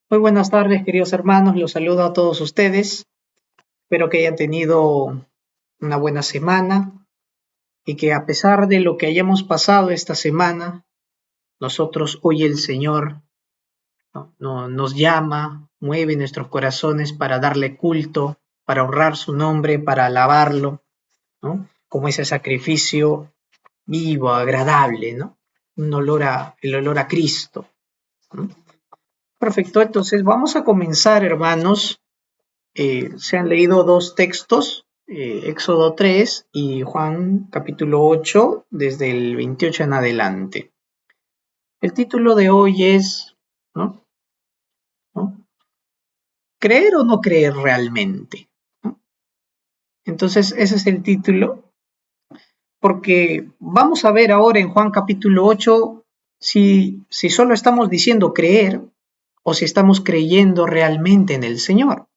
Muy buenas tardes, queridos hermanos. Los saludo a todos ustedes. Espero que hayan tenido una buena semana y que a pesar de lo que hayamos pasado esta semana, nosotros hoy el Señor nos llama, mueve nuestros corazones para darle culto, para honrar su nombre, para alabarlo, ¿no? Como ese sacrificio vivo, agradable, ¿no? El olor a Cristo, ¿no? Perfecto, entonces vamos a comenzar, hermanos. Se han leído dos textos, Éxodo 3 y Juan capítulo 8, desde el 28 en adelante. El título de hoy es, ¿no? ¿no? ¿Creer o no creer realmente? ¿no? Entonces, ese es el título, porque vamos a ver ahora en Juan capítulo 8 si solo estamos diciendo creer o si estamos creyendo realmente en el Señor.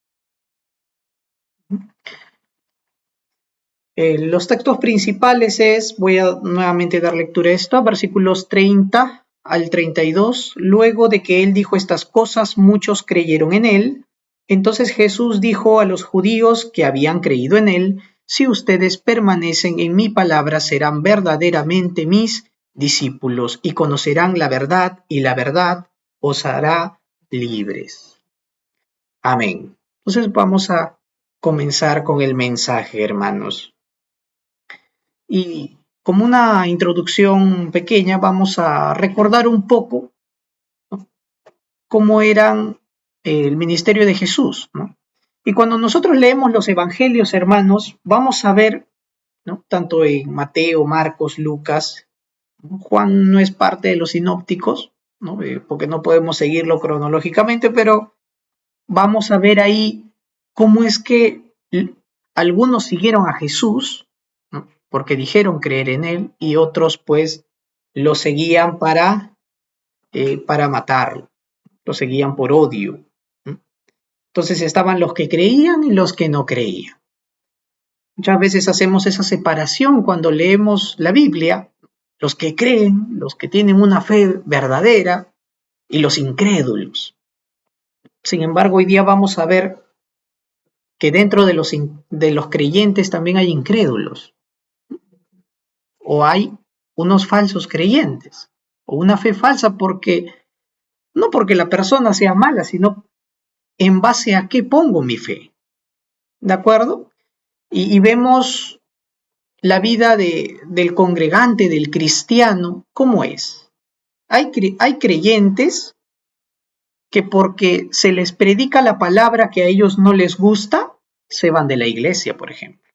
Los textos principales voy a nuevamente dar lectura a esto, versículos 30 al 32. Luego de que él dijo estas cosas, muchos creyeron en él. Entonces Jesús dijo a los judíos que habían creído en él: si ustedes permanecen en mi palabra, serán verdaderamente mis discípulos y conocerán la verdad, y la verdad os hará libres. Amén. Entonces vamos a comenzar con el mensaje, hermanos. Y como una introducción pequeña, vamos a recordar un poco, ¿no? Cómo eran el ministerio de Jesús, ¿no? Y cuando nosotros leemos los evangelios, hermanos, vamos a ver, ¿no? Tanto en Mateo, Marcos, Lucas, ¿no? Juan no es parte de los sinópticos, ¿no? Porque no podemos seguirlo cronológicamente, pero vamos a ver ahí cómo es que algunos siguieron a Jesús, ¿no? Porque dijeron creer en él, y otros pues lo seguían para matarlo, lo seguían por odio, ¿no? Entonces estaban los que creían y los que no creían. Muchas veces hacemos esa separación cuando leemos la Biblia: los que creen, los que tienen una fe verdadera, y los incrédulos. Sin embargo, hoy día vamos a ver que dentro de los creyentes también hay incrédulos, o hay unos falsos creyentes, o una fe falsa, porque no porque la persona sea mala, sino en base a qué pongo mi fe. ¿De acuerdo? Y vemos la vida del congregante, del cristiano, ¿cómo es? Hay creyentes que porque se les predica la palabra que a ellos no les gusta, se van de la iglesia, por ejemplo.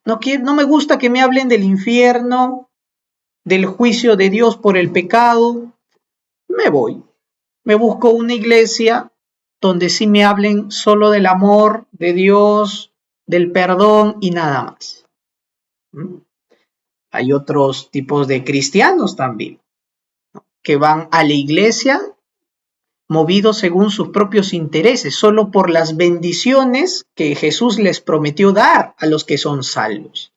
No me gusta que me hablen del infierno, del juicio de Dios por el pecado. Me voy. Me busco una iglesia donde sí me hablen solo del amor de Dios, del perdón y nada más. Hay otros tipos de cristianos también, ¿no? Que van a la iglesia movidos según sus propios intereses, solo por las bendiciones que Jesús les prometió dar a los que son salvos,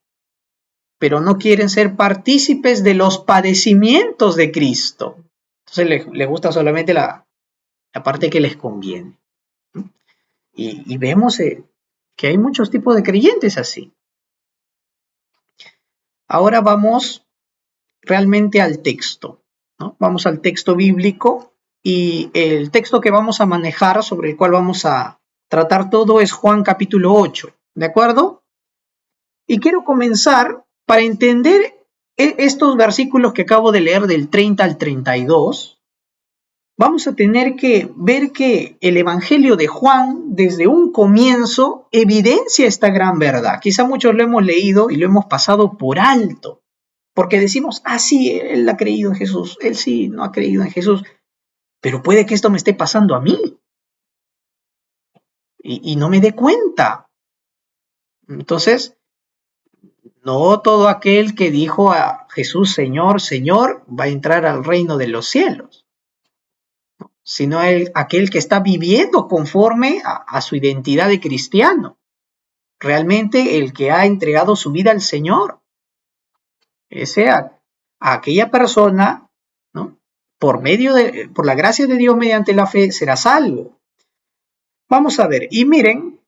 pero no quieren ser partícipes de los padecimientos de Cristo. Entonces les gusta solamente la parte que les conviene. Y vemos que hay muchos tipos de creyentes así. Ahora vamos realmente al texto, ¿no? Vamos al texto bíblico, y el texto que vamos a manejar, sobre el cual vamos a tratar todo, es Juan capítulo 8, ¿de acuerdo? Y quiero comenzar para entender estos versículos que acabo de leer del 30 al 32. Vamos a tener que ver que el Evangelio de Juan, desde un comienzo, evidencia esta gran verdad. Quizá muchos lo hemos leído y lo hemos pasado por alto, porque decimos: ah, sí, él ha creído en Jesús, él sí no ha creído en Jesús, pero puede que esto me esté pasando a mí y no me dé cuenta. Entonces, no todo aquel que dijo a Jesús Señor, Señor, va a entrar al reino de los cielos, sino aquel que está viviendo conforme a su identidad de cristiano. Realmente el que ha entregado su vida al Señor. Ese a aquella persona, ¿no? por la gracia de Dios mediante la fe, será salvo. Vamos a ver, y miren,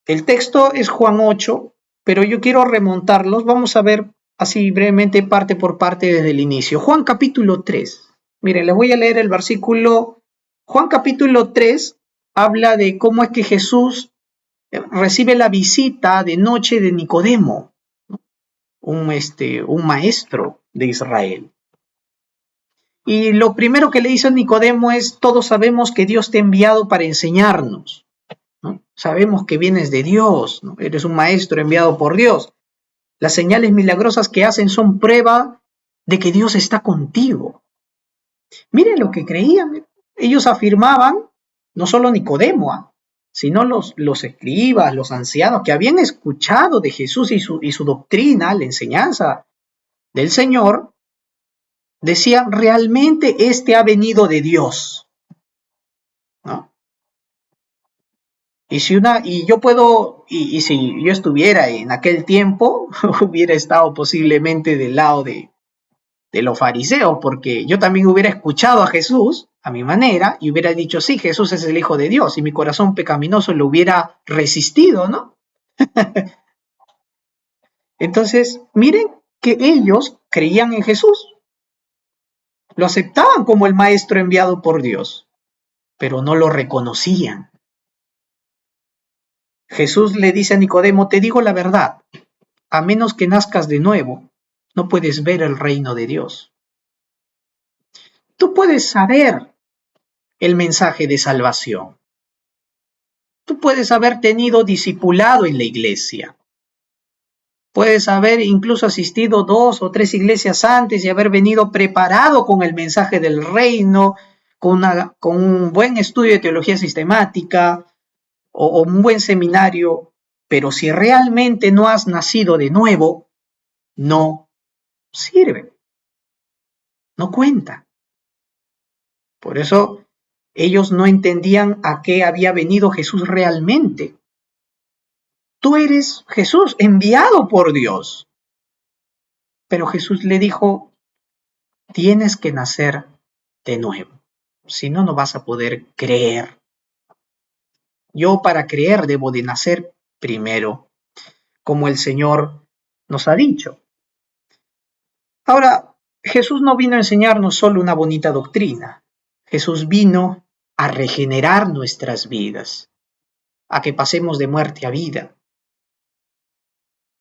el texto es Juan 8, pero yo quiero remontarlos. Vamos a ver así brevemente parte por parte desde el inicio. Juan capítulo 3. Miren, les voy a leer el versículo. Juan capítulo 3 habla de cómo es que Jesús recibe la visita de noche de Nicodemo, ¿no? un maestro de Israel. Y lo primero que le dice a Nicodemo es: todos sabemos que Dios te ha enviado para enseñarnos, ¿no? Sabemos que vienes de Dios, ¿no? Eres un maestro enviado por Dios. Las señales milagrosas que hacen son prueba de que Dios está contigo. Miren lo que creían. Ellos afirmaban, no solo Nicodemo, sino los escribas, los ancianos que habían escuchado de Jesús y su doctrina, la enseñanza del Señor, decían: realmente este ha venido de Dios, ¿no? Y si yo estuviera en aquel tiempo, hubiera estado posiblemente del lado de los fariseos, porque yo también hubiera escuchado a Jesús a mi manera y hubiera dicho: sí, Jesús es el Hijo de Dios, y mi corazón pecaminoso lo hubiera resistido, ¿no? Entonces, miren que ellos creían en Jesús, lo aceptaban como el maestro enviado por Dios, pero no lo reconocían. Jesús le dice a Nicodemo: te digo la verdad, a menos que nazcas de nuevo, no puedes ver el reino de Dios. Tú puedes saber el mensaje de salvación. Tú puedes haber tenido discipulado en la iglesia. Puedes haber incluso asistido 2 o 3 iglesias antes y haber venido preparado con el mensaje del reino, con un buen estudio de teología sistemática o un buen seminario, pero si realmente no has nacido de nuevo, no sirve, no cuenta. Por eso ellos no entendían a qué había venido Jesús realmente. Tú eres Jesús, enviado por Dios. Pero Jesús le dijo: tienes que nacer de nuevo, si no, no vas a poder creer. Yo para creer debo de nacer primero, como el Señor nos ha dicho. Ahora, Jesús no vino a enseñarnos solo una bonita doctrina. Jesús vino a regenerar nuestras vidas, a que pasemos de muerte a vida,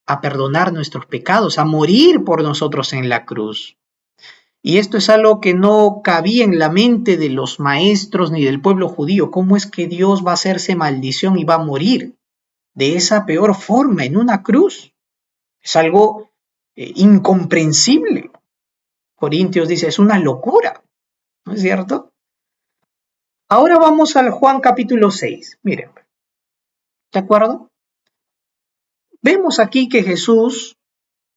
a perdonar nuestros pecados, a morir por nosotros en la cruz. Y esto es algo que no cabía en la mente de los maestros ni del pueblo judío. ¿Cómo es que Dios va a hacerse maldición y va a morir de esa peor forma en una cruz? Es algo incomprensible. Corintios dice: es una locura, ¿no es cierto? Ahora vamos al Juan capítulo 6. Miren, ¿de acuerdo? Vemos aquí que Jesús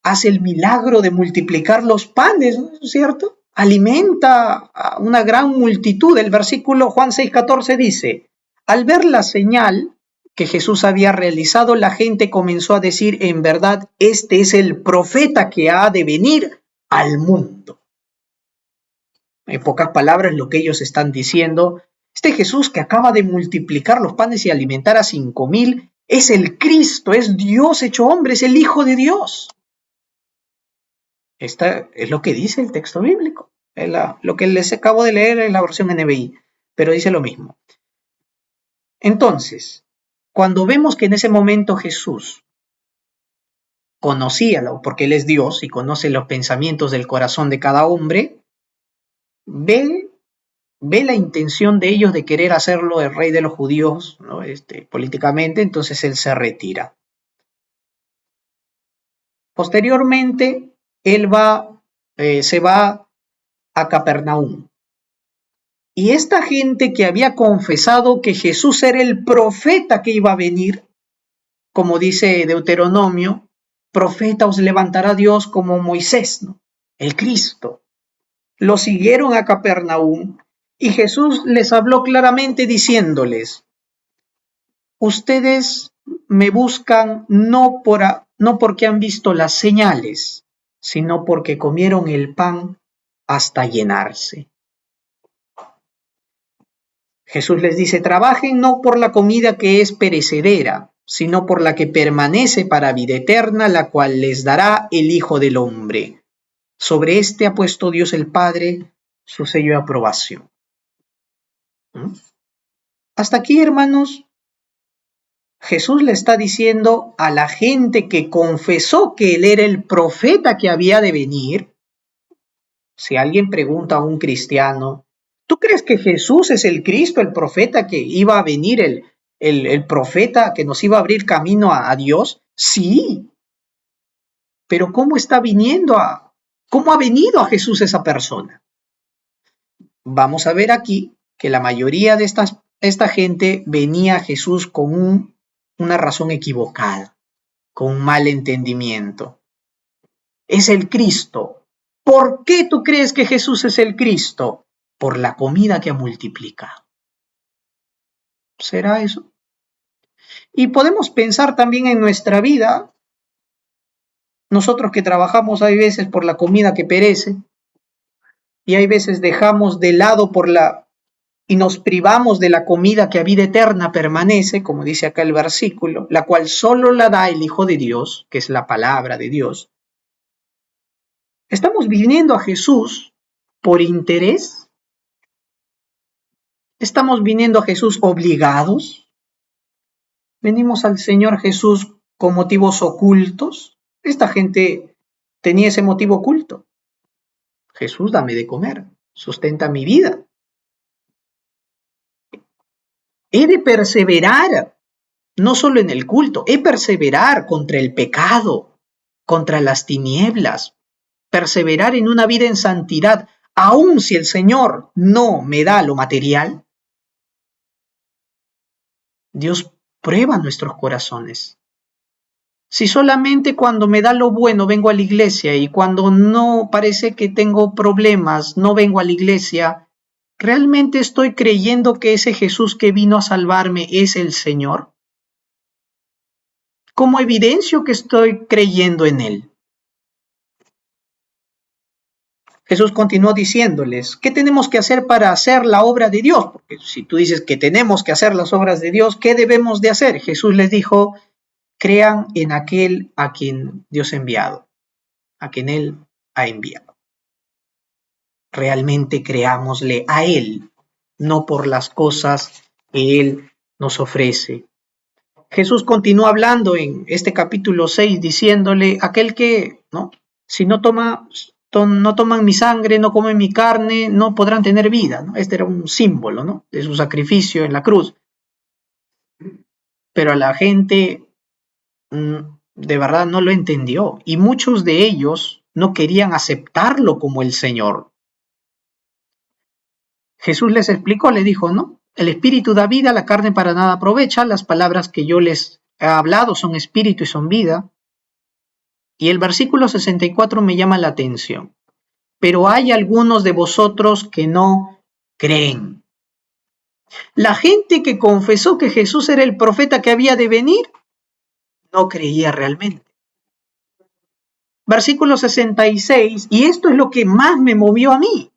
hace el milagro de multiplicar los panes, ¿no es cierto? Alimenta a una gran multitud. El versículo Juan 6:14 dice: al ver la señal que Jesús había realizado, la gente comenzó a decir: en verdad, este es el profeta que ha de venir al mundo. En pocas palabras, lo que ellos están diciendo: este Jesús que acaba de multiplicar los panes y alimentar a 5,000 es el Cristo, es Dios hecho hombre, es el Hijo de Dios. Esta es lo que dice el texto bíblico. Lo que les acabo de leer es la versión NBI, pero dice lo mismo. Entonces, cuando vemos que en ese momento Jesús conocía, porque Él es Dios y conoce los pensamientos del corazón de cada hombre, ve la intención de ellos de querer hacerlo el rey de los judíos, ¿no? Políticamente, entonces Él se retira. Posteriormente, Él se va a Capernaum. Y esta gente que había confesado que Jesús era el profeta que iba a venir, como dice Deuteronomio, profeta os levantará Dios como Moisés, ¿no? El Cristo. Lo siguieron a Capernaum y Jesús les habló claramente diciéndoles: ustedes me buscan no porque han visto las señales, sino porque comieron el pan hasta llenarse. Jesús les dice, trabajen no por la comida que es perecedera, sino por la que permanece para vida eterna, la cual les dará el Hijo del Hombre. Sobre este ha puesto Dios el Padre su sello de aprobación. ¿Mm? Hasta aquí, hermanos, Jesús le está diciendo a la gente que confesó que él era el profeta que había de venir. Si alguien pregunta a un cristiano, ¿tú crees que Jesús es el Cristo, el profeta que iba a venir, el profeta que nos iba a abrir camino a Dios? Sí, pero ¿cómo ha venido a Jesús esa persona? Vamos a ver aquí que la mayoría de esta gente venía a Jesús con una razón equivocada, con un mal entendimiento. Es el Cristo. ¿Por qué tú crees que Jesús es el Cristo? Por la comida que ha multiplicado. ¿Será eso? Y podemos pensar también en nuestra vida. Nosotros que trabajamos hay veces por la comida que perece y hay veces dejamos de lado y nos privamos de la comida que a vida eterna permanece, como dice acá el versículo, la cual solo la da el Hijo de Dios, que es la palabra de Dios. ¿Estamos viniendo a Jesús por interés? ¿Estamos viniendo a Jesús obligados? ¿Venimos al Señor Jesús con motivos ocultos? Esta gente tenía ese motivo oculto. Jesús, dame de comer, sustenta mi vida. He de perseverar, no solo en el culto, he de perseverar contra el pecado, contra las tinieblas, perseverar en una vida en santidad, aun si el Señor no me da lo material. Dios prueba nuestros corazones. Si solamente cuando me da lo bueno vengo a la iglesia y cuando no parece que tengo problemas no vengo a la iglesia, ¿realmente estoy creyendo que ese Jesús que vino a salvarme es el Señor? ¿Cómo evidencio que estoy creyendo en Él? Jesús continuó diciéndoles, ¿qué tenemos que hacer para hacer la obra de Dios? Porque si tú dices que tenemos que hacer las obras de Dios, ¿qué debemos de hacer? Jesús les dijo, crean en aquel a quien Dios ha enviado, a quien Él ha enviado. Realmente creámosle a Él, no por las cosas que Él nos ofrece. Jesús continúa hablando en este capítulo 6 diciéndole, aquel que, ¿no? Si no toman mi sangre, no comen mi carne, no podrán tener vida, ¿no? Este era un símbolo, ¿no? De su sacrificio en la cruz. Pero a la gente de verdad no lo entendió y muchos de ellos no querían aceptarlo como el Señor. Jesús les explicó, le dijo, ¿no? El espíritu da vida, la carne para nada aprovecha, las palabras que yo les he hablado son espíritu y son vida. Y el versículo 64 me llama la atención. Pero hay algunos de vosotros que no creen. La gente que confesó que Jesús era el profeta que había de venir, no creía realmente. Versículo 66, y esto es lo que más me movió a mí.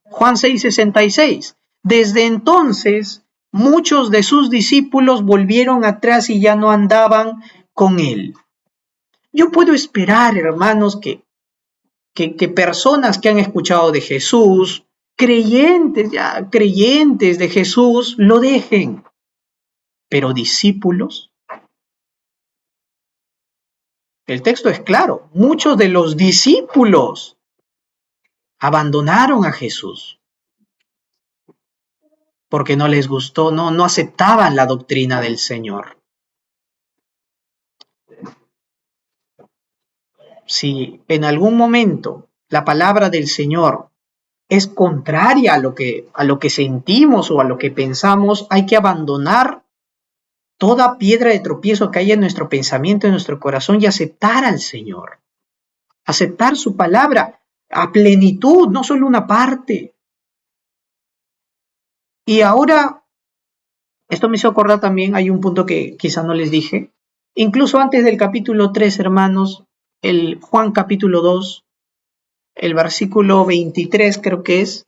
Juan 6:66. Desde entonces, muchos de sus discípulos volvieron atrás y ya no andaban con él. Yo puedo esperar, hermanos, que personas que han escuchado de Jesús, creyentes de Jesús, lo dejen. Pero discípulos, el texto es claro, muchos de los discípulos abandonaron a Jesús porque no les gustó, no aceptaban la doctrina del Señor. Si en algún momento la palabra del Señor es contraria a lo que sentimos o a lo que pensamos, hay que abandonar toda piedra de tropiezo que haya en nuestro pensamiento, en nuestro corazón y aceptar al Señor. Aceptar su palabra a plenitud, no solo una parte. Y ahora, esto me hizo acordar también, hay un punto que quizá no les dije. Incluso antes del capítulo 3, hermanos, el Juan capítulo 2, el versículo 23 creo que es,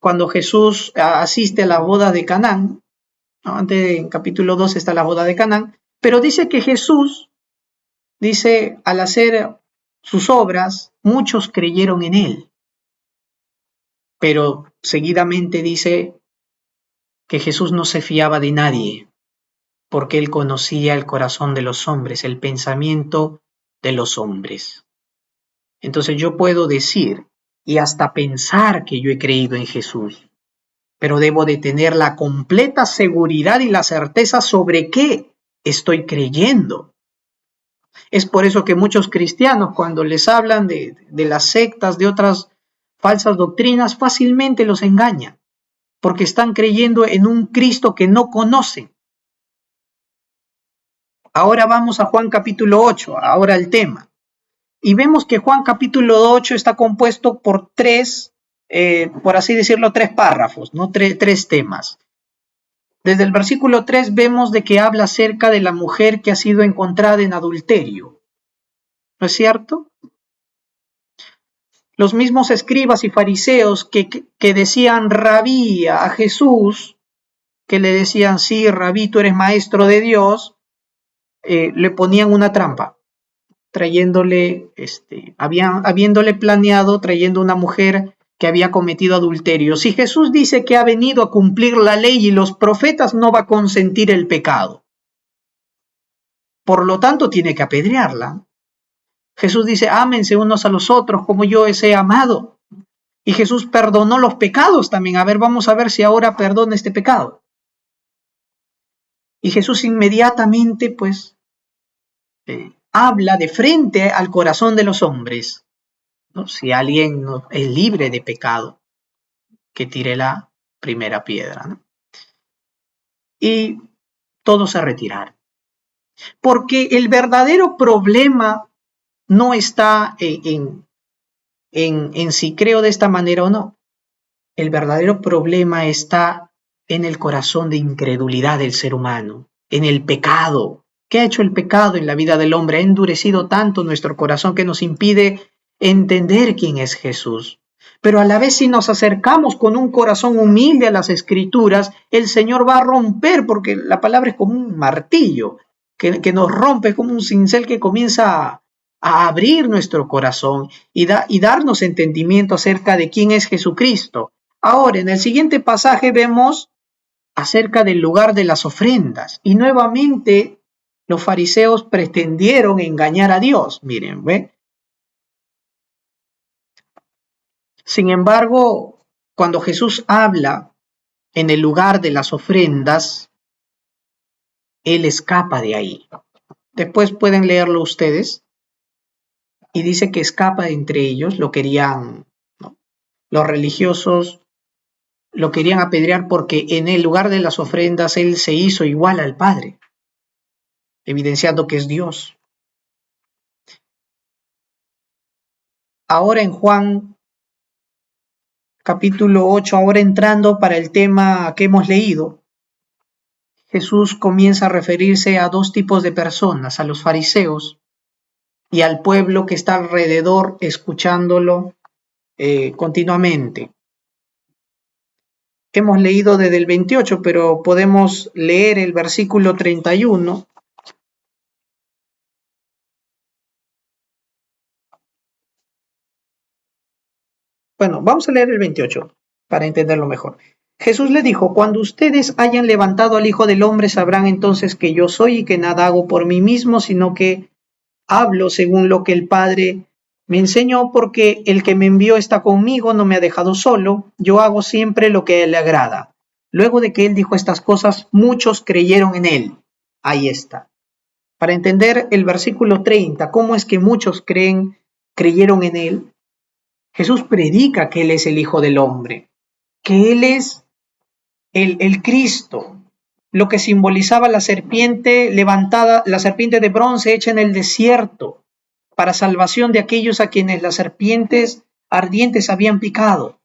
cuando Jesús asiste a la boda de Canaán, ¿no? Antes en capítulo 2 está la boda de Canaán, pero dice que Jesús, dice, al hacer sus obras, muchos creyeron en él, pero seguidamente dice que Jesús no se fiaba de nadie, porque él conocía el corazón de los hombres, el pensamiento de los hombres. Entonces yo puedo decir y hasta pensar que yo he creído en Jesús, pero debo de tener la completa seguridad y la certeza sobre qué estoy creyendo. Es por eso que muchos cristianos, cuando les hablan de las sectas, de otras falsas doctrinas, fácilmente los engañan, porque están creyendo en un Cristo que no conocen. Ahora vamos a Juan capítulo 8, ahora el tema. Y vemos que Juan capítulo 8 está compuesto por por así decirlo, tres párrafos, ¿no? Tres temas. Desde el versículo 3 vemos de que habla acerca de la mujer que ha sido encontrada en adulterio. ¿No es cierto? Los mismos escribas y fariseos que decían rabí a Jesús, que le decían, sí, rabí, tú eres maestro de Dios, le ponían una trampa, trayéndole, habiéndole planeado, trayendo una mujer que había cometido adulterio. Si Jesús dice que ha venido a cumplir la ley y los profetas, no va a consentir el pecado. Por lo tanto, tiene que apedrearla. Jesús dice, ámense unos a los otros como yo os he amado. Y Jesús perdonó los pecados también. A ver, vamos a ver si ahora perdona este pecado. Y Jesús inmediatamente, pues, habla de frente al corazón de los hombres, ¿no? Si alguien no es libre de pecado, que tire la primera piedra, ¿no? Y todos se retiraron. Porque el verdadero problema no está en si creo de esta manera o no. El verdadero problema está en el corazón de incredulidad del ser humano, en el pecado. ¿Qué ha hecho el pecado en la vida del hombre? Ha endurecido tanto nuestro corazón que nos impide entender quién es Jesús. Pero a la vez, si nos acercamos con un corazón humilde a las Escrituras, el Señor va a romper, porque la palabra es como un martillo, que nos rompe, es como un cincel que comienza a abrir nuestro corazón y darnos entendimiento acerca de quién es Jesucristo. Ahora, en el siguiente pasaje vemos acerca del lugar de las ofrendas, y nuevamente los fariseos pretendieron engañar a Dios. Miren, ¿ve? Sin embargo, cuando Jesús habla en el lugar de las ofrendas, Él escapa de ahí. Después pueden leerlo ustedes. Y dice que escapa de entre ellos, lo querían, ¿no? Los religiosos lo querían apedrear porque en el lugar de las ofrendas Él se hizo igual al Padre, evidenciando que es Dios. Ahora en Juan capítulo 8, ahora entrando para el tema que hemos leído, Jesús comienza a referirse a dos tipos de personas, a los fariseos y al pueblo que está alrededor escuchándolo continuamente. Hemos leído desde el 28, pero podemos leer el versículo 31. Bueno, vamos a leer el 28 para entenderlo mejor. Jesús le dijo, cuando ustedes hayan levantado al Hijo del Hombre, sabrán entonces que yo soy y que nada hago por mí mismo, sino que hablo según lo que el Padre me enseñó, porque el que me envió está conmigo, no me ha dejado solo, yo hago siempre lo que a él le agrada. Luego de que él dijo estas cosas, muchos creyeron en él. Ahí está. Para entender el versículo 30, cómo es que muchos creyeron en él, Jesús predica que él es el Hijo del Hombre, que él es el Cristo, lo que simbolizaba la serpiente levantada, la serpiente de bronce hecha en el desierto, para salvación de aquellos a quienes las serpientes ardientes habían picado.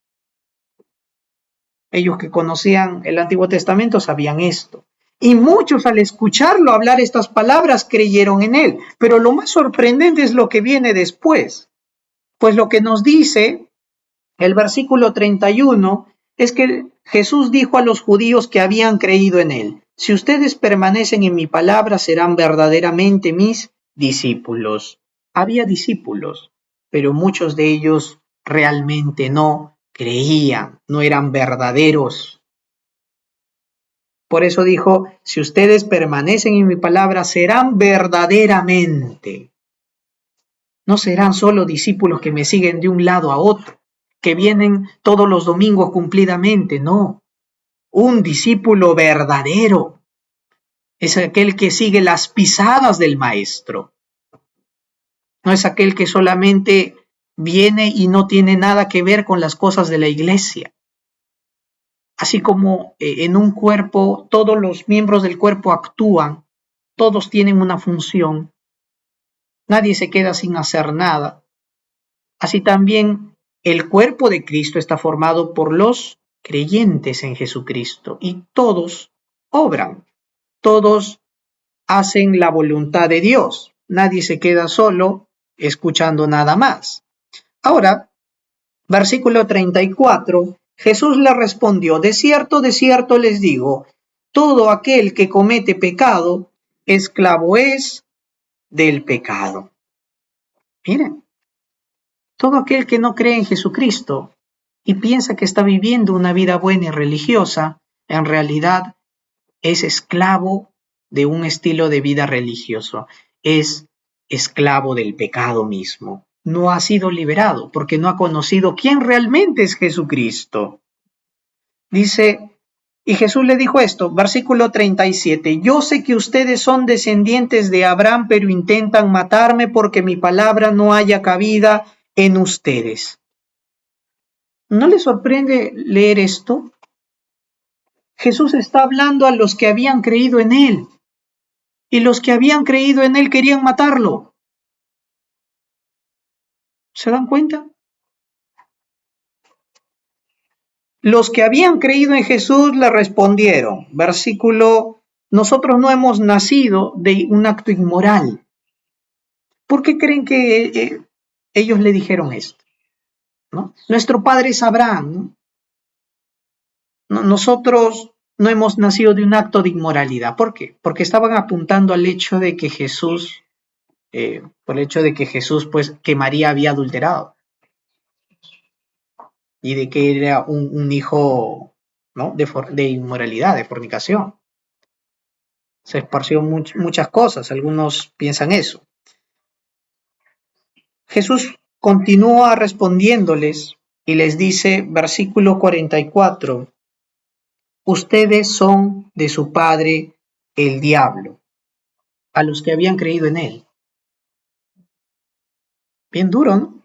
Ellos que conocían el Antiguo Testamento sabían esto. Y muchos al escucharlo hablar estas palabras creyeron en él. Pero lo más sorprendente es lo que viene después. Pues lo que nos dice el versículo 31 es que Jesús dijo a los judíos que habían creído en él: si ustedes permanecen en mi palabra, serán verdaderamente mis discípulos. Había discípulos, pero muchos de ellos realmente no creían, no eran verdaderos. Por eso dijo: si ustedes permanecen en mi palabra, serán verdaderamente. No serán solo discípulos que me siguen de un lado a otro, que vienen todos los domingos cumplidamente, no. Un discípulo verdadero es aquel que sigue las pisadas del maestro. No es aquel que solamente viene y no tiene nada que ver con las cosas de la iglesia. Así como en un cuerpo todos los miembros del cuerpo actúan, todos tienen una función, nadie se queda sin hacer nada. Así también el cuerpo de Cristo está formado por los creyentes en Jesucristo y todos obran, todos hacen la voluntad de Dios. Nadie se queda solo escuchando nada más. Ahora, versículo 34, Jesús le respondió: de cierto les digo, todo aquel que comete pecado, esclavo es del pecado. Miren, todo aquel que no cree en Jesucristo y piensa que está viviendo una vida buena y religiosa, en realidad es esclavo de un estilo de vida religioso, es esclavo del pecado mismo. No ha sido liberado porque no ha conocido quién realmente es Jesucristo. Dice, y Jesús le dijo esto, versículo 37, yo sé que ustedes son descendientes de Abraham, pero intentan matarme porque mi palabra no haya cabida en ustedes. ¿No les sorprende leer esto? Jesús está hablando a los que habían creído en él, y los que habían creído en él querían matarlo. ¿Se dan cuenta? Los que habían creído en Jesús le respondieron, versículo, nosotros no hemos nacido de un acto inmoral. ¿Por qué creen que ellos le dijeron esto? ¿No? Nuestro padre es Abraham, ¿no? Nosotros no hemos nacido de un acto de inmoralidad. ¿Por qué? Porque estaban apuntando al hecho de que Jesús, por el hecho de que Jesús, pues, que María había adulterado y de que era un hijo, ¿no? de inmoralidad, de fornicación. Se esparció muchas cosas, algunos piensan eso. Jesús continúa respondiéndoles y les dice, versículo 44, ustedes son de su padre el diablo, a los que habían creído en él. Bien duro, ¿no?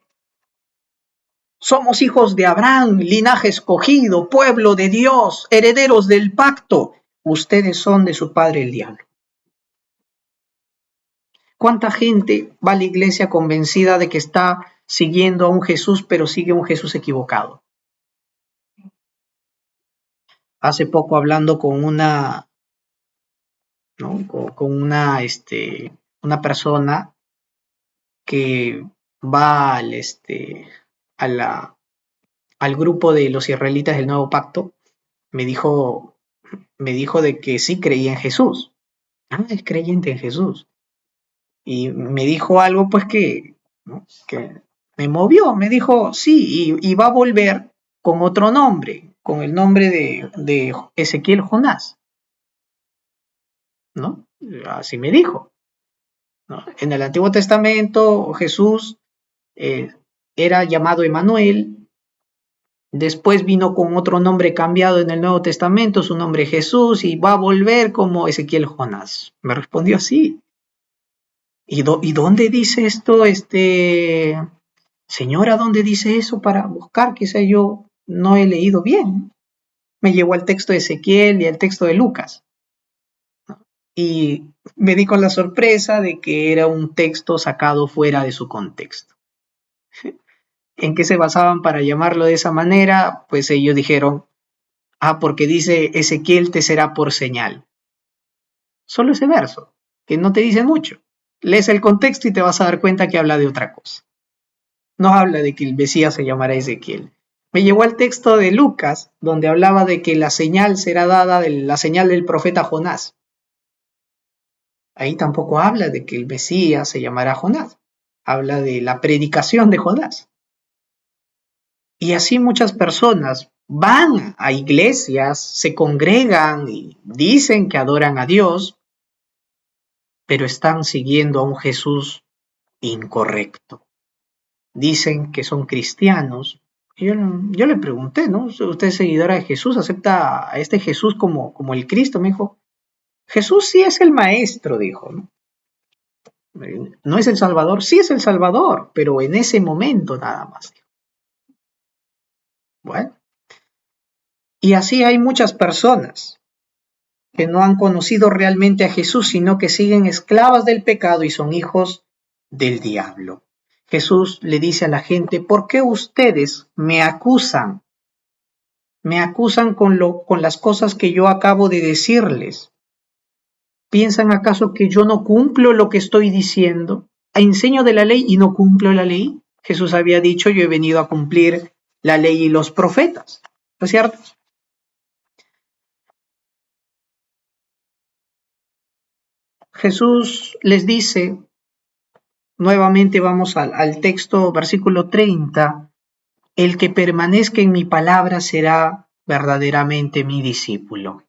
Somos hijos de Abraham, linaje escogido, pueblo de Dios, herederos del pacto. Ustedes son de su padre el diablo. ¿Cuánta gente va a la iglesia convencida de que está siguiendo a un Jesús, pero sigue a un Jesús equivocado? Hace poco hablando con una, ¿no? con una persona que va al grupo de los israelitas del Nuevo Pacto, me dijo de que sí creía en Jesús. Ah, es creyente en Jesús. Y me dijo algo pues ¿no? que me movió, me dijo, sí, y va a volver con otro nombre, con el nombre de Ezequiel Jonás, ¿no? Así me dijo, ¿no? En el Antiguo Testamento Jesús eh, era llamado Emanuel, después vino con otro nombre cambiado en el Nuevo Testamento, su nombre Jesús, y va a volver como Ezequiel Jonás. Me respondió así. ¿Y dónde dice esto, señora, dónde dice eso para buscar? Quizá yo no he leído bien. Me llevó al texto de Ezequiel y al texto de Lucas. Y me di con la sorpresa de que era un texto sacado fuera de su contexto. ¿En qué se basaban para llamarlo de esa manera? Pues ellos dijeron, porque dice Ezequiel te será por señal. Solo ese verso, que no te dice mucho. Lees el contexto y te vas a dar cuenta que habla de otra cosa. No habla de que el Mesías se llamará Ezequiel. Me llevó al texto de Lucas, donde hablaba de que la señal será dada, la señal del profeta Jonás. Ahí tampoco habla de que el Mesías se llamará Jonás. Habla de la predicación de Jonás. Y así muchas personas van a iglesias, se congregan y dicen que adoran a Dios, pero están siguiendo a un Jesús incorrecto. Dicen que son cristianos. Yo le pregunté, ¿no? ¿Usted es seguidora de Jesús? ¿Acepta a este Jesús como el Cristo? Me dijo, Jesús sí es el maestro, dijo, ¿no? ¿No es el Salvador? Sí es el Salvador, pero en ese momento nada más. Bueno, y así hay muchas personas que no han conocido realmente a Jesús, sino que siguen esclavas del pecado y son hijos del diablo. Jesús le dice a la gente, ¿por qué ustedes me acusan? Me acusan con las cosas que yo acabo de decirles. ¿Piensan acaso que yo no cumplo lo que estoy diciendo? ¿Enseño de la ley y no cumplo la ley? Jesús había dicho, yo he venido a cumplir la ley y los profetas. ¿No es cierto? Jesús les dice, nuevamente vamos al texto, versículo 30, el que permanezca en mi palabra será verdaderamente mi discípulo.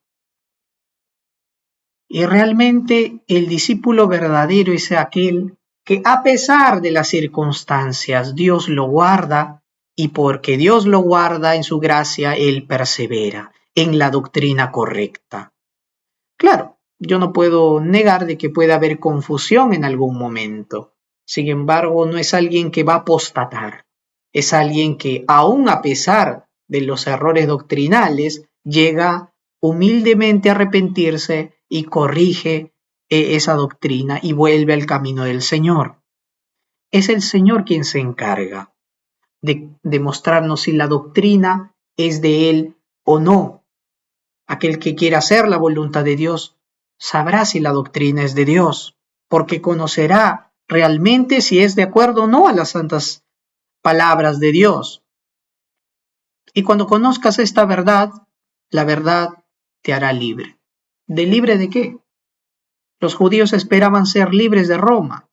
Y realmente el discípulo verdadero es aquel que a pesar de las circunstancias Dios lo guarda y porque Dios lo guarda en su gracia, él persevera en la doctrina correcta. Claro, yo no puedo negar de que puede haber confusión en algún momento. Sin embargo, no es alguien que va a apostatar. Es alguien que, aun a pesar de los errores doctrinales, llega humildemente a arrepentirse y corrige esa doctrina y vuelve al camino del Señor. Es el Señor quien se encarga de mostrarnos si la doctrina es de Él o no. Aquel que quiera hacer la voluntad de Dios sabrá si la doctrina es de Dios, porque conocerá realmente si es de acuerdo o no a las santas palabras de Dios. Y cuando conozcas esta verdad, la verdad te hará libre. ¿De libre de qué? Los judíos esperaban ser libres de Roma,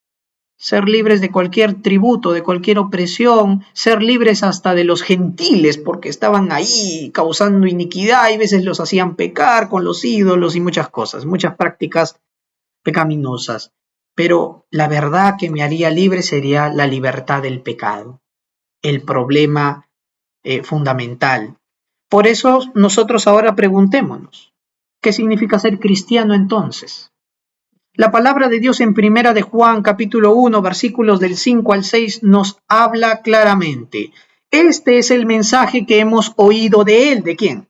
ser libres de cualquier tributo, de cualquier opresión, ser libres hasta de los gentiles, porque estaban ahí causando iniquidad y a veces los hacían pecar con los ídolos y muchas cosas, muchas prácticas pecaminosas. Pero la verdad que me haría libre sería la libertad del pecado, el problema fundamental. Por eso nosotros ahora preguntémonos, ¿qué significa ser cristiano entonces? La palabra de Dios en Primera de Juan, capítulo 1, versículos del 5 al 6, nos habla claramente. Este es el mensaje que hemos oído de él. ¿De quién?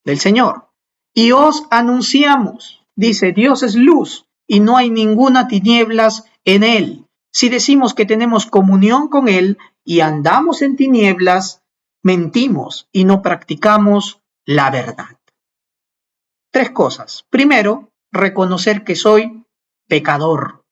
Del Señor. Y os anunciamos, dice, Dios es luz y no hay ninguna tinieblas en él. Si decimos que tenemos comunión con él y andamos en tinieblas, mentimos y no practicamos la verdad. Tres cosas. Primero, reconocer que soy pecador.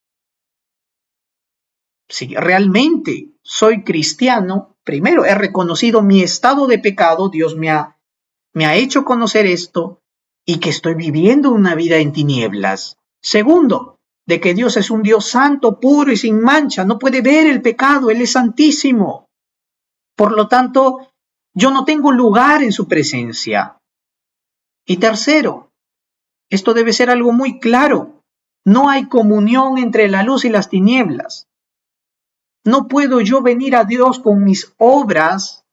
Si realmente soy cristiano, primero he reconocido mi estado de pecado, Dios me ha hecho conocer esto y que estoy viviendo una vida en tinieblas. Segundo, de que Dios es un Dios santo, puro y sin mancha, no puede ver el pecado, Él es santísimo. Por lo tanto, yo no tengo lugar en su presencia. Y tercero, esto debe ser algo muy claro. No hay comunión entre la luz y las tinieblas. No puedo yo venir a Dios con mis obras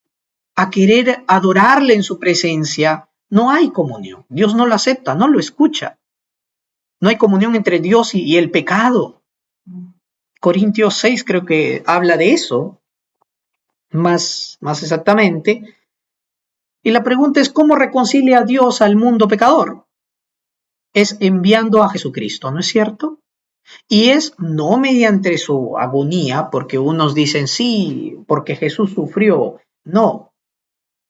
a querer adorarle en su presencia. No hay comunión. Dios no lo acepta, no lo escucha. No hay comunión entre Dios y el pecado. Corintios 6 creo que habla de eso, más exactamente. Y la pregunta es, ¿cómo reconcilia a Dios al mundo pecador? Es enviando a Jesucristo, ¿no es cierto? Y es no mediante su agonía, porque unos dicen sí, porque Jesús sufrió. No,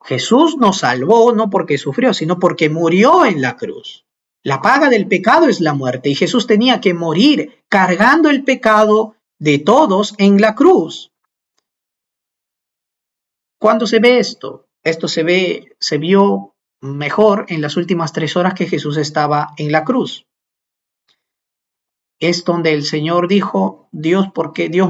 Jesús nos salvó no porque sufrió, sino porque murió en la cruz. La paga del pecado es la muerte y Jesús tenía que morir cargando el pecado de todos en la cruz. ¿Cuándo se ve esto? Esto se vio mejor en las últimas 3 horas que Jesús estaba en la cruz. Es donde el Señor dijo, Dios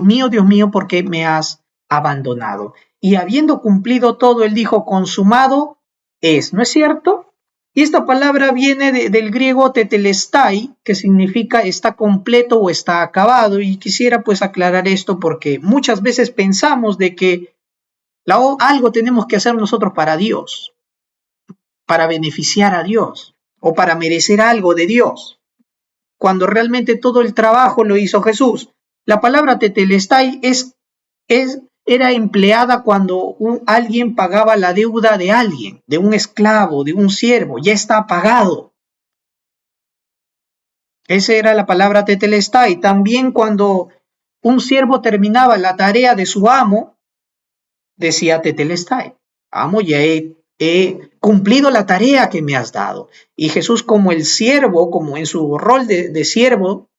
mío, ¿por qué me has abandonado? Y habiendo cumplido todo, él dijo, consumado es, ¿no es cierto? Y esta palabra viene del griego tetelestai, que significa está completo o está acabado. Y quisiera pues aclarar esto porque muchas veces pensamos de que algo tenemos que hacer nosotros para Dios, para beneficiar a Dios o para merecer algo de Dios, cuando realmente todo el trabajo lo hizo Jesús. La palabra tetelestai era empleada cuando alguien pagaba la deuda de alguien, de un esclavo, de un siervo, ya está pagado. Esa era la palabra tetelestai. También cuando un siervo terminaba la tarea de su amo, decía tetelestai, amo, ya he cumplido la tarea que me has dado. Y Jesús, como el siervo, como en su rol de siervo,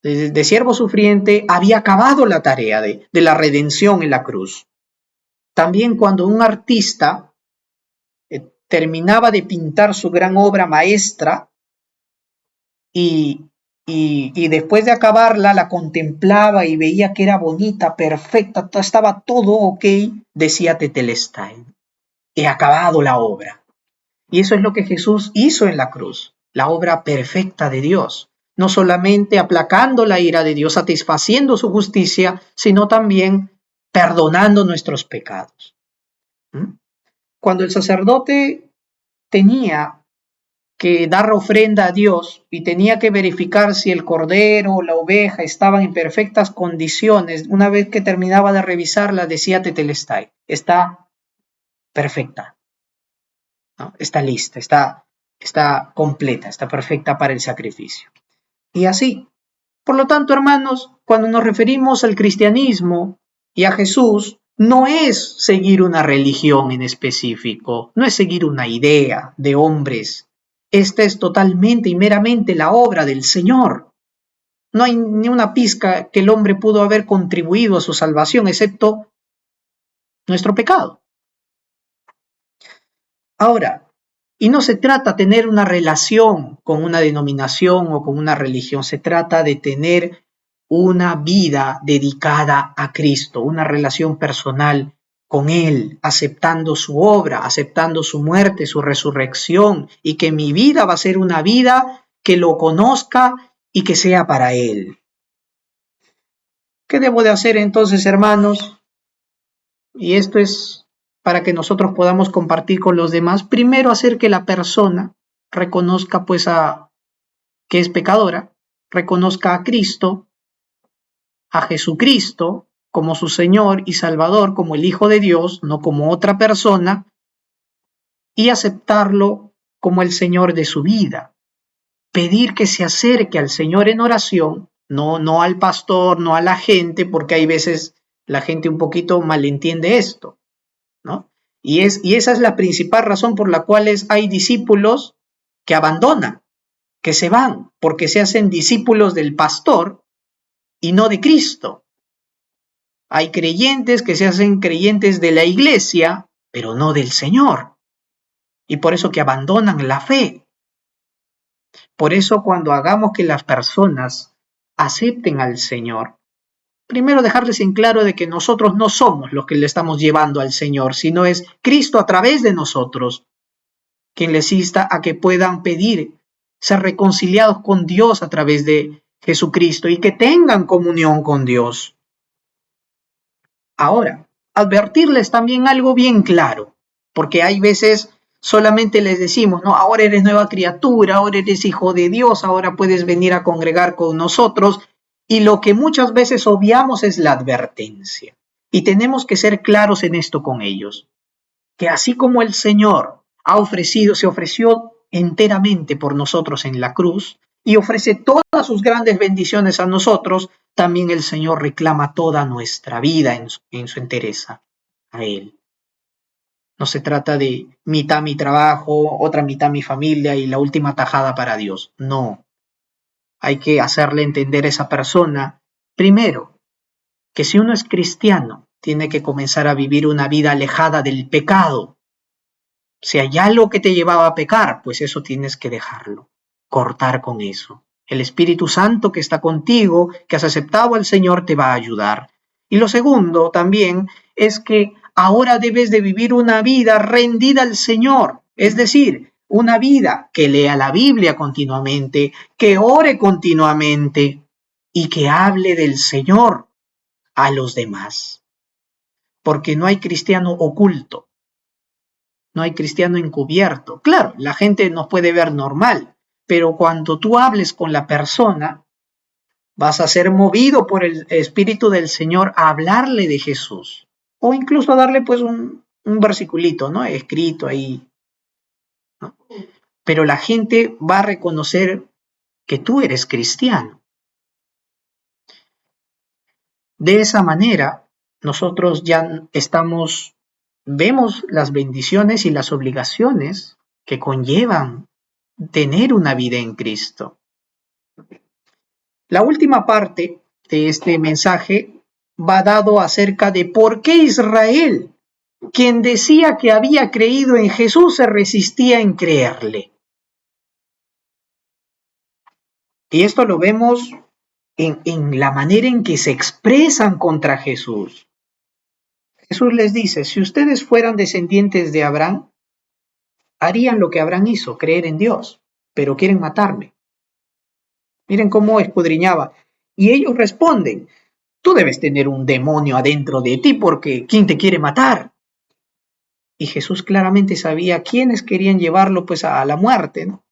de siervo sufriente, había acabado la tarea de la redención en la cruz. También cuando un artista terminaba de pintar su gran obra maestra y después de acabarla la contemplaba y veía que era bonita, perfecta, estaba todo ok, decía tetelestai, he acabado la obra. Y eso es lo que Jesús hizo en la cruz, la obra perfecta de Dios, no solamente aplacando la ira de Dios, satisfaciendo su justicia, sino también perdonando nuestros pecados. Cuando el sacerdote tenía que dar ofrenda a Dios y tenía que verificar si el cordero o la oveja estaban en perfectas condiciones, una vez que terminaba de revisarla, decía tetelestai, está perfecta, ¿no? Está lista, está completa, está perfecta para el sacrificio. Y así, por lo tanto, hermanos, cuando nos referimos al cristianismo y a Jesús, no es seguir una religión en específico, no es seguir una idea de hombres. Esta es totalmente y meramente la obra del Señor. No hay ni una pizca que el hombre pudo haber contribuido a su salvación, excepto nuestro pecado. Ahora, y no se trata de tener una relación con una denominación o con una religión, se trata de tener una vida dedicada a Cristo, una relación personal con Él, aceptando su obra, aceptando su muerte, su resurrección, y que mi vida va a ser una vida que lo conozca y que sea para Él. ¿Qué debo de hacer entonces, hermanos? Y esto es para que nosotros podamos compartir con los demás. Primero, hacer que la persona reconozca pues que es pecadora, reconozca a Cristo, a Jesucristo como su Señor y Salvador, como el Hijo de Dios, no como otra persona, y aceptarlo como el Señor de su vida. Pedir que se acerque al Señor en oración, no al pastor, no a la gente, porque hay veces la gente un poquito malentiende esto, ¿no? Y esa es la principal razón por la cual hay discípulos que abandonan, que se van, porque se hacen discípulos del pastor y no de Cristo. Hay creyentes que se hacen creyentes de la iglesia, pero no del Señor. Y por eso que abandonan la fe. Por eso cuando hagamos que las personas acepten al Señor, primero dejarles en claro de que nosotros no somos los que le estamos llevando al Señor, sino es Cristo a través de nosotros quien les insta a que puedan pedir ser reconciliados con Dios a través de Jesucristo y que tengan comunión con Dios. Ahora, advertirles también algo bien claro, porque hay veces solamente les decimos, no, ahora eres nueva criatura, ahora eres hijo de Dios, ahora puedes venir a congregar con nosotros, y lo que muchas veces obviamos es la advertencia. Y tenemos que ser claros en esto con ellos, que así como el Señor se ofreció enteramente por nosotros en la cruz y ofrece todas sus grandes bendiciones a nosotros, también el Señor reclama toda nuestra vida en su entereza a Él. No se trata de mitad mi trabajo, otra mitad mi familia y la última tajada para Dios. No. Hay que hacerle entender a esa persona, primero, que si uno es cristiano, tiene que comenzar a vivir una vida alejada del pecado, Si hay algo que te llevaba a pecar, pues eso tienes que dejarlo, cortar con eso. El Espíritu Santo que está contigo, que has aceptado al Señor, te va a ayudar. Y lo segundo también es que ahora debes de vivir una vida rendida al Señor, es decir, una vida que lea la Biblia continuamente, que ore continuamente y que hable del Señor a los demás. Porque no hay cristiano oculto, no hay cristiano encubierto. Claro, la gente nos puede ver normal, pero cuando tú hables con la persona, vas a ser movido por el Espíritu del Señor a hablarle de Jesús. O incluso a darle pues un versiculito, ¿no? Escrito ahí, ¿no? Pero la gente va a reconocer que tú eres cristiano. De esa manera, nosotros ya vemos las bendiciones y las obligaciones que conllevan tener una vida en Cristo. La última parte de este mensaje va dado acerca de por qué Israel, quien decía que había creído en Jesús, se resistía en creerle. Y esto lo vemos en la manera en que se expresan contra Jesús. Jesús les dice, si ustedes fueran descendientes de Abraham, harían lo que Abraham hizo, creer en Dios, pero quieren matarme. Miren cómo escudriñaba. Y ellos responden, tú debes tener un demonio adentro de ti porque ¿quién te quiere matar? Y Jesús claramente sabía quiénes querían llevarlo pues a la muerte, ¿no?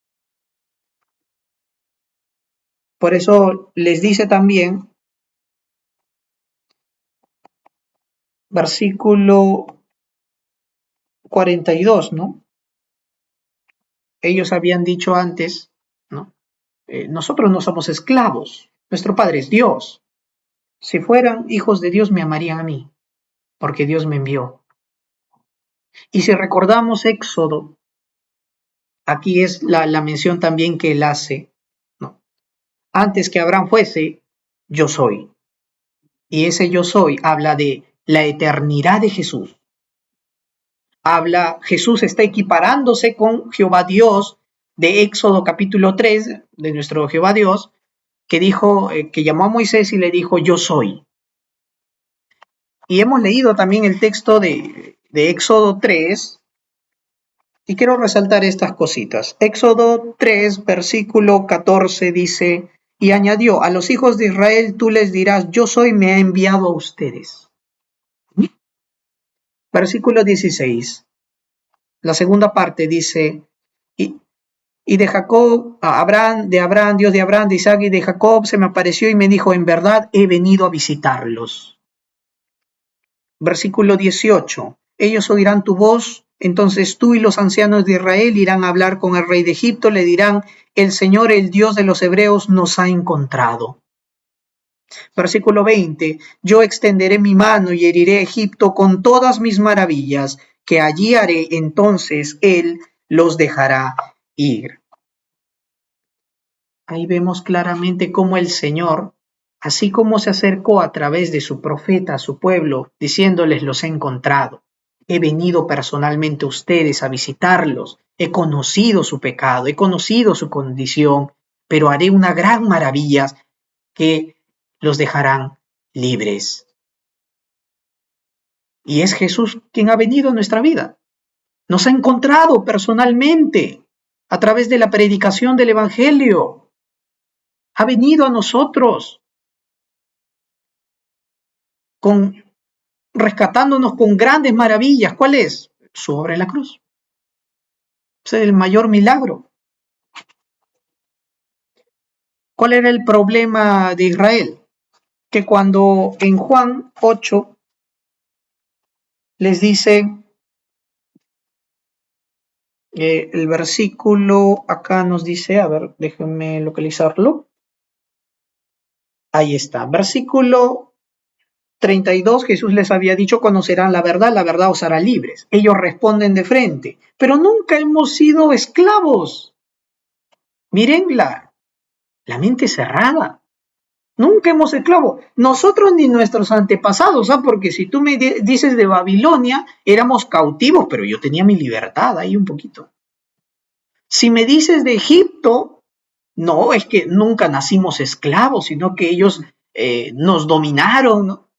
Por eso les dice también, versículo 42, ¿no? Ellos habían dicho antes, ¿no? Nosotros no somos esclavos, nuestro Padre es Dios. Si fueran hijos de Dios me amarían a mí, porque Dios me envió. Y si recordamos Éxodo, aquí es la mención también que él hace, ¿no? Antes que Abraham fuese, yo soy. Y ese yo soy habla de la eternidad de Jesús. Jesús está equiparándose con Jehová Dios de Éxodo capítulo 3 de nuestro Jehová Dios, que dijo, que llamó a Moisés y le dijo, yo soy. Y hemos leído también el texto de Éxodo 3, y quiero resaltar estas cositas. Éxodo 3, versículo 14 dice, y añadió, a los hijos de Israel tú les dirás, yo soy, me ha enviado a ustedes. Versículo 16, la segunda parte dice, y de Jacob, de Abraham, Dios de Abraham, de Isaac y de Jacob, se me apareció y me dijo, en verdad he venido a visitarlos. Versículo 18, ellos oirán tu voz, entonces tú y los ancianos de Israel irán a hablar con el rey de Egipto, le dirán, el Señor, el Dios de los hebreos, nos ha encontrado. Versículo 20, yo extenderé mi mano y heriré a Egipto con todas mis maravillas, que allí haré, entonces él los dejará ir. Ahí vemos claramente cómo el Señor, así como se acercó a través de su profeta a su pueblo, diciéndoles los he encontrado, he venido personalmente a ustedes a visitarlos, he conocido su pecado, he conocido su condición, pero haré una gran maravilla que los dejarán libres. Y es Jesús quien ha venido a nuestra vida. Nos ha encontrado personalmente a través de la predicación del Evangelio. Ha venido a nosotros rescatándonos con grandes maravillas. ¿Cuál es? Su obra en la cruz. Ese es el mayor milagro. ¿Cuál era el problema de Israel? Que cuando en Juan 8 les dice el versículo, acá nos dice, a ver, déjenme localizarlo. Ahí está, versículo 32, Jesús les había dicho, conocerán la verdad os hará libres. Ellos responden de frente, pero nunca hemos sido esclavos. Miren la mente cerrada. Nunca hemos esclavo. Nosotros ni nuestros antepasados, ¿ah? Porque si tú me dices de Babilonia, éramos cautivos, pero yo tenía mi libertad ahí un poquito. Si me dices de Egipto, no, es que nunca nacimos esclavos, sino que ellos nos dominaron, ¿no?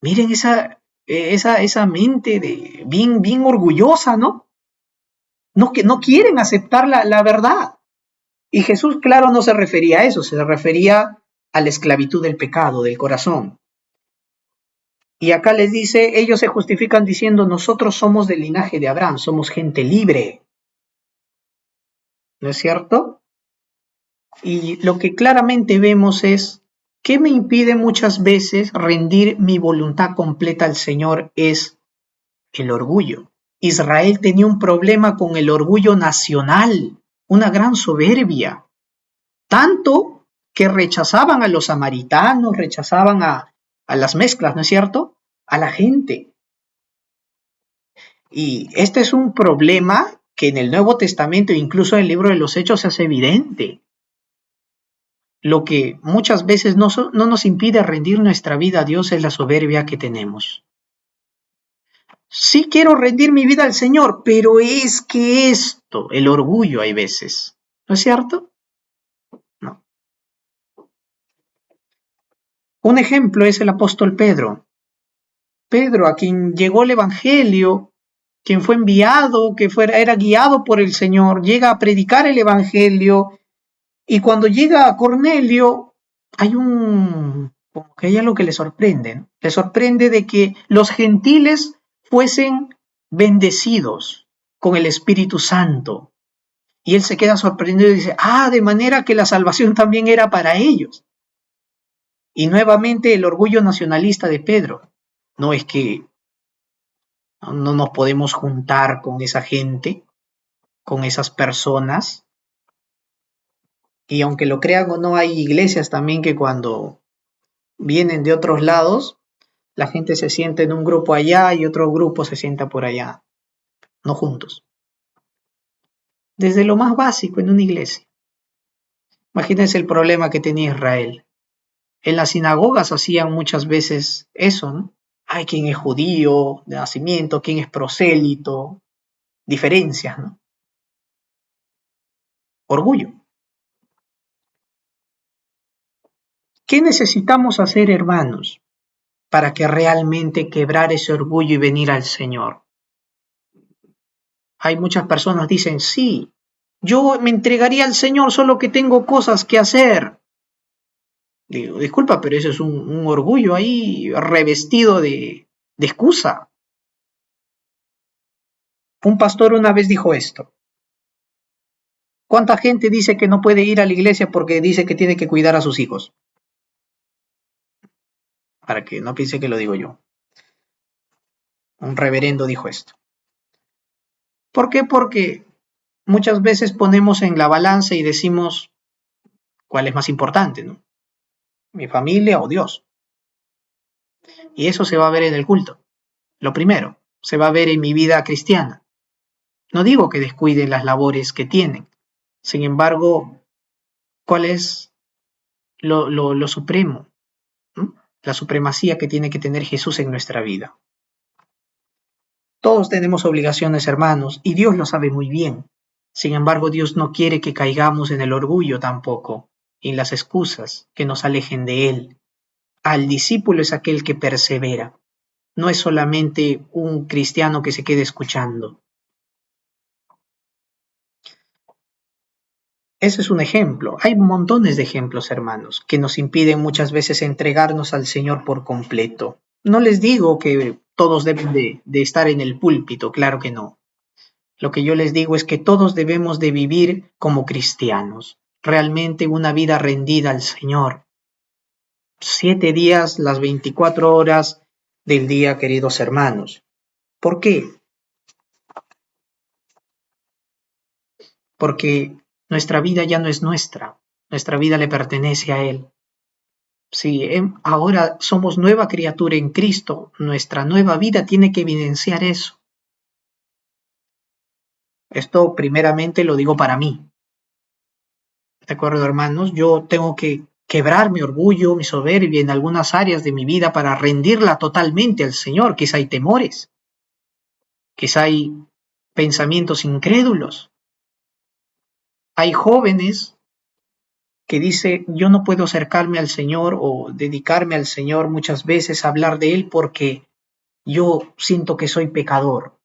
Miren esa mente bien orgullosa, ¿no? No, que no quieren aceptar la verdad. Y Jesús, claro, no se refería a eso, se refería a la esclavitud del pecado, del corazón. Y acá les dice, ellos se justifican diciendo, nosotros somos del linaje de Abraham, somos gente libre. ¿No es cierto? Y lo que claramente vemos es, ¿qué me impide muchas veces rendir mi voluntad completa al Señor? Es el orgullo. Israel tenía un problema con el orgullo nacional, una gran soberbia, tanto que rechazaban a los samaritanos, rechazaban a las mezclas, ¿no es cierto? A la gente. Y este es un problema que en el Nuevo Testamento, incluso en el libro de los Hechos, se hace evidente. Lo que muchas veces no nos impide rendir nuestra vida a Dios es la soberbia que tenemos. Sí quiero rendir mi vida al Señor, pero es que esto, el orgullo hay veces, ¿no es cierto? No. Un ejemplo es el apóstol Pedro. Pedro, a quien llegó el Evangelio, quien fue enviado, era guiado por el Señor, llega a predicar el Evangelio, y cuando llega a Cornelio, como que hay algo que le sorprende, ¿no? Le sorprende de que los gentiles fuesen bendecidos con el Espíritu Santo. Y él se queda sorprendido y dice, de manera que la salvación también era para ellos. Y nuevamente el orgullo nacionalista de Pedro. No es que no nos podemos juntar con esa gente, con esas personas. Y aunque lo crean o no, hay iglesias también que cuando vienen de otros lados, la gente se sienta en un grupo allá y otro grupo se sienta por allá, no juntos. Desde lo más básico en una iglesia. Imagínense el problema que tenía Israel. En las sinagogas hacían muchas veces eso, ¿no? Hay quien es judío de nacimiento, quién es prosélito, diferencias, ¿no? Orgullo. ¿Qué necesitamos hacer, hermanos, para que realmente quebrar ese orgullo y venir al Señor? Hay muchas personas que dicen, sí, yo me entregaría al Señor, solo que tengo cosas que hacer. Digo, disculpa, pero eso es un orgullo ahí revestido de excusa. Un pastor una vez dijo esto. ¿Cuánta gente dice que no puede ir a la iglesia porque dice que tiene que cuidar a sus hijos? Para que no piense que lo digo yo. Un reverendo dijo esto. ¿Por qué? Porque muchas veces ponemos en la balanza y decimos cuál es más importante, ¿no? Mi familia o Dios. Y eso se va a ver en el culto. Lo primero, se va a ver en mi vida cristiana. No digo que descuide las labores que tienen. Sin embargo, ¿cuál es lo supremo? ¿Mm? La supremacía que tiene que tener Jesús en nuestra vida. Todos tenemos obligaciones, hermanos, y Dios lo sabe muy bien. Sin embargo, Dios no quiere que caigamos en el orgullo tampoco, en las excusas que nos alejen de Él. Al discípulo es aquel que persevera. No es solamente un cristiano que se quede escuchando. Ese es un ejemplo. Hay montones de ejemplos, hermanos, que nos impiden muchas veces entregarnos al Señor por completo. No les digo que todos deben de estar en el púlpito, claro que no. Lo que yo les digo es que todos debemos de vivir como cristianos, realmente una vida rendida al Señor. 7 días, las 24 horas del día, queridos hermanos. ¿Por qué? Porque nuestra vida ya no es nuestra vida le pertenece a Él. Si ahora somos nueva criatura en Cristo, nuestra nueva vida tiene que evidenciar eso. Esto primeramente lo digo para mí. ¿De acuerdo, hermanos? Yo tengo que quebrar mi orgullo, mi soberbia en algunas áreas de mi vida para rendirla totalmente al Señor. Quizá hay temores, quizá hay pensamientos incrédulos. Hay jóvenes que dice, yo no puedo acercarme al Señor o dedicarme al Señor muchas veces a hablar de Él porque yo siento que soy pecador.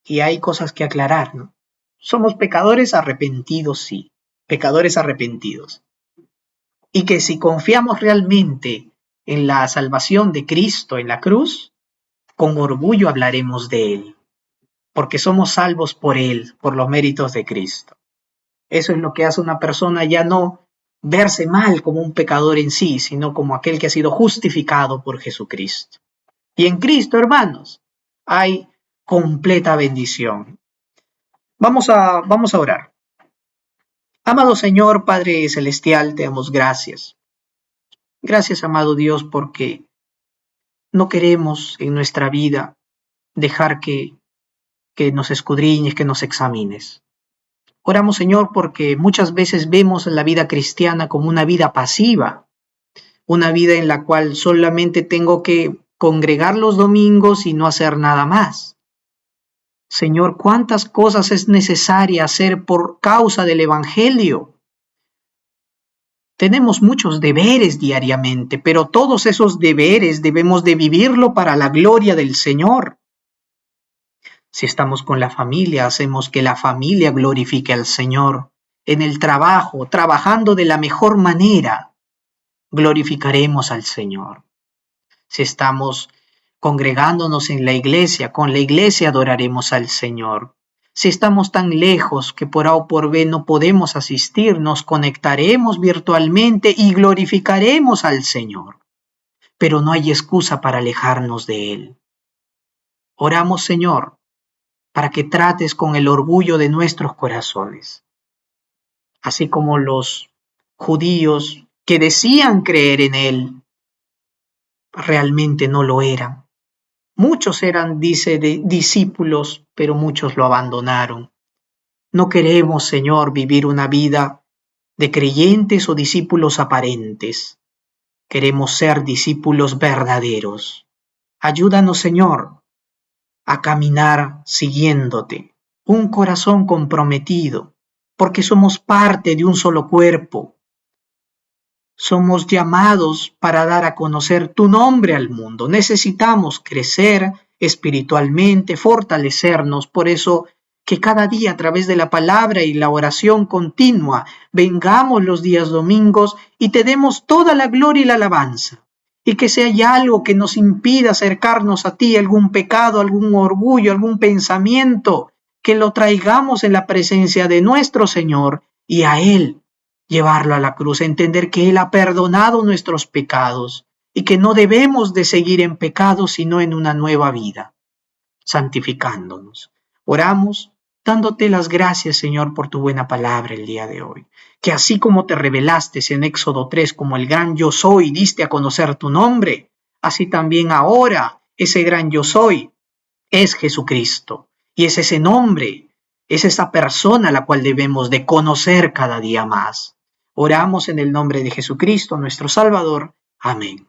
Y hay cosas que aclarar, ¿no? Somos pecadores arrepentidos, sí, pecadores arrepentidos. Y que si confiamos realmente en la salvación de Cristo en la cruz, con orgullo hablaremos de Él, porque somos salvos por Él, por los méritos de Cristo. Eso es lo que hace una persona ya no verse mal como un pecador en sí, sino como aquel que ha sido justificado por Jesucristo. Y en Cristo, hermanos, hay completa bendición. Vamos a orar. Amado Señor, Padre Celestial, te damos gracias. Gracias, amado Dios, porque no queremos en nuestra vida dejar que nos escudriñes, que nos examines. Oramos, Señor, porque muchas veces vemos la vida cristiana como una vida pasiva, una vida en la cual solamente tengo que congregar los domingos y no hacer nada más. Señor, ¿cuántas cosas es necesaria hacer por causa del Evangelio? Tenemos muchos deberes diariamente, pero todos esos deberes debemos de vivirlo para la gloria del Señor. Si estamos con la familia, hacemos que la familia glorifique al Señor. En el trabajo, trabajando de la mejor manera, glorificaremos al Señor. Si estamos congregándonos en la iglesia, con la iglesia adoraremos al Señor. Si estamos tan lejos que por A o por B no podemos asistir, nos conectaremos virtualmente y glorificaremos al Señor. Pero no hay excusa para alejarnos de Él. Oramos, Señor, para que trates con el orgullo de nuestros corazones. Así como los judíos que decían creer en Él, realmente no lo eran. Muchos eran, dice, discípulos, pero muchos lo abandonaron. No queremos, Señor, vivir una vida de creyentes o discípulos aparentes. Queremos ser discípulos verdaderos. Ayúdanos, Señor, a caminar siguiéndote, un corazón comprometido, porque somos parte de un solo cuerpo. Somos llamados para dar a conocer tu nombre al mundo. Necesitamos crecer espiritualmente, fortalecernos. Por eso que cada día a través de la palabra y la oración continua vengamos los días domingos y te demos toda la gloria y la alabanza. Y que si hay algo que nos impida acercarnos a ti, algún pecado, algún orgullo, algún pensamiento, que lo traigamos en la presencia de nuestro Señor y a Él llevarlo a la cruz, entender que Él ha perdonado nuestros pecados y que no debemos de seguir en pecado, sino en una nueva vida, santificándonos. Oramos dándote las gracias, Señor, por tu buena palabra el día de hoy. Que así como te revelaste en Éxodo 3 como el gran yo soy, diste a conocer tu nombre, así también ahora ese gran yo soy es Jesucristo. Y es ese nombre, es esa persona a la cual debemos de conocer cada día más. Oramos en el nombre de Jesucristo, nuestro Salvador. Amén.